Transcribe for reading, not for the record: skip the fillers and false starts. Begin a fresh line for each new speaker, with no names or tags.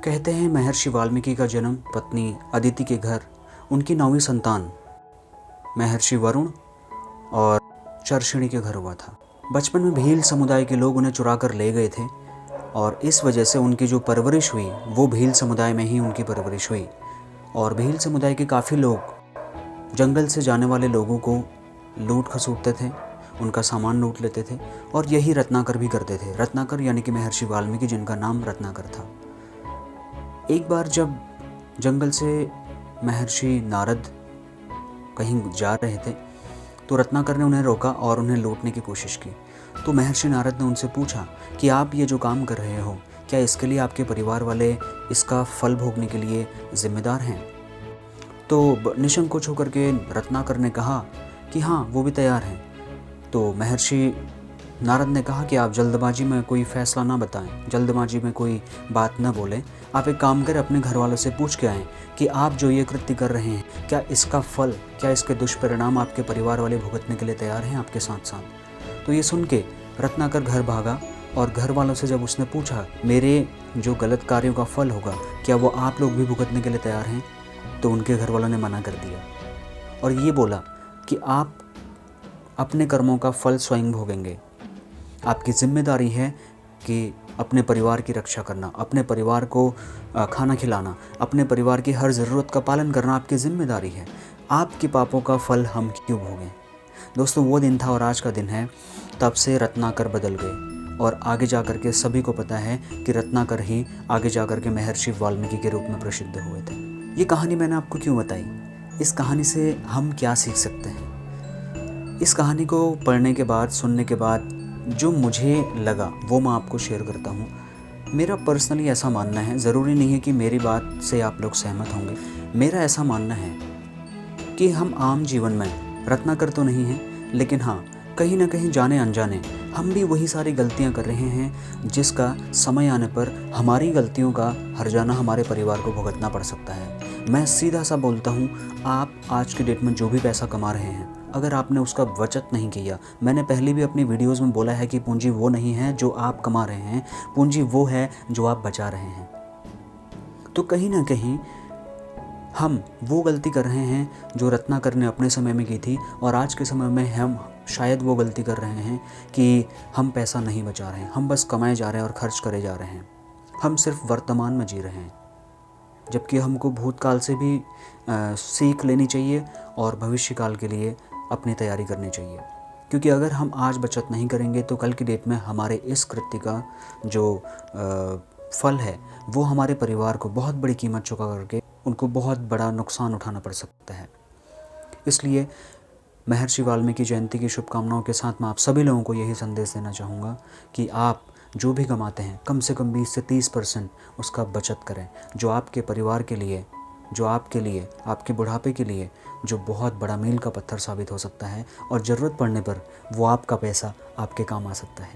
कहते हैं महर्षि वाल्मीकि का जन्म पत्नी अदिति के घर उनकी 9वीं संतान महर्षि वरुण और चर्षिणी के घर हुआ था। बचपन में भील समुदाय के लोग उन्हें चुरा कर ले गए थे और इस वजह से उनकी जो परवरिश हुई वो भील समुदाय में ही उनकी परवरिश हुई। और भील समुदाय के काफ़ी लोग जंगल से जाने वाले लोगों को लूट खसूटते थे, उनका सामान लूट लेते थे और यही रत्नाकर भी करते थे। रत्नाकर यानी कि महर्षि वाल्मीकि जिनका नाम रत्नाकर था। एक बार जब जंगल से महर्षि नारद कहीं जा रहे थे तो रत्नाकर ने उन्हें रोका और उन्हें लूटने की कोशिश की। तो महर्षि नारद ने उनसे पूछा कि आप ये जो काम कर रहे हो क्या इसके लिए आपके परिवार वाले इसका फल भोगने के लिए जिम्मेदार हैं? तो निसंकोच होकर के रत्नाकर ने कहा कि हाँ, वो भी तैयार हैं। तो महर्षि नारद ने कहा कि आप जल्दबाजी में कोई फैसला ना बताएं, जल्दबाजी में कोई बात ना बोलें। आप एक काम करें, अपने घर वालों से पूछ के आएँ कि आप जो ये कृत्य कर रहे हैं क्या इसका फल, क्या इसके दुष्परिणाम आपके परिवार वाले भुगतने के लिए तैयार हैं आपके साथ साथ। तो ये सुन के रत्नाकर घर भागा और घर वालों से जब उसने पूछा मेरे जो गलत कार्यों का फल होगा क्या वो आप लोग भी भुगतने के लिए तैयार हैं, तो उनके घर वालों ने मना कर दिया और ये बोला कि आप अपने कर्मों का फल स्वयं भोगेंगे। आपकी जिम्मेदारी है कि अपने परिवार की रक्षा करना, अपने परिवार को खाना खिलाना, अपने परिवार की हर ज़रूरत का पालन करना आपकी जिम्मेदारी है। आपके पापों का फल हम क्यों भोगें। दोस्तों, वो दिन था और आज का दिन है। तब से रत्नाकर बदल गए और आगे जा कर के सभी को पता है कि रत्नाकर ही आगे जा कर के महर्षि वाल्मीकि के रूप में प्रसिद्ध हुए थे। ये कहानी मैंने आपको क्यों बताई? इस कहानी से हम क्या सीख सकते हैं? इस कहानी को पढ़ने के बाद, सुनने के बाद जो मुझे लगा वो मैं आपको शेयर करता हूँ। मेरा पर्सनली ऐसा मानना है, ज़रूरी नहीं है कि मेरी बात से आप लोग सहमत होंगे। मेरा ऐसा मानना है कि हम आम जीवन में रत्नाकर तो नहीं हैं, लेकिन हाँ, कहीं ना कहीं जाने अनजाने हम भी वही सारी गलतियाँ कर रहे हैं जिसका समय आने पर हमारी गलतियों का हर्जाना हमारे परिवार को भुगतना पड़ सकता है। मैं सीधा सा बोलता हूँ, आप आज की डेट में जो भी पैसा कमा रहे हैं, अगर आपने उसका बचत नहीं किया, मैंने पहले भी अपनी वीडियोस में बोला है कि पूंजी वो नहीं है जो आप कमा रहे हैं, पूंजी वो है जो आप बचा रहे हैं। तो कहीं ना कहीं हम वो गलती कर रहे हैं जो रत्नाकर ने अपने समय में की थी और आज के समय में हम शायद वो गलती कर रहे हैं कि हम पैसा नहीं बचा रहे हैं, हम बस कमाए जा रहे हैं और खर्च करे जा रहे हैं। हम सिर्फ वर्तमान में जी रहे हैं, जबकि हमको भूतकाल से भी सीख लेनी चाहिए और भविष्य काल के लिए अपनी तैयारी करनी चाहिए। क्योंकि अगर हम आज बचत नहीं करेंगे तो कल की डेट में हमारे इस कृत्य का जो फल है वो हमारे परिवार को बहुत बड़ी कीमत चुका करके उनको बहुत बड़ा नुकसान उठाना पड़ सकता है। इसलिए महर्षि वाल्मीकि जयंती की शुभकामनाओं के साथ मैं आप सभी लोगों को यही संदेश देना चाहूँगा कि आप जो भी कमाते हैं कम से कम 20 से 30% उसका बचत करें, जो आपके परिवार के लिए, जो आपके लिए, आपके बुढ़ापे के लिए जो बहुत बड़ा मील का पत्थर साबित हो सकता है और ज़रूरत पड़ने पर वो आपका पैसा आपके काम आ सकता है।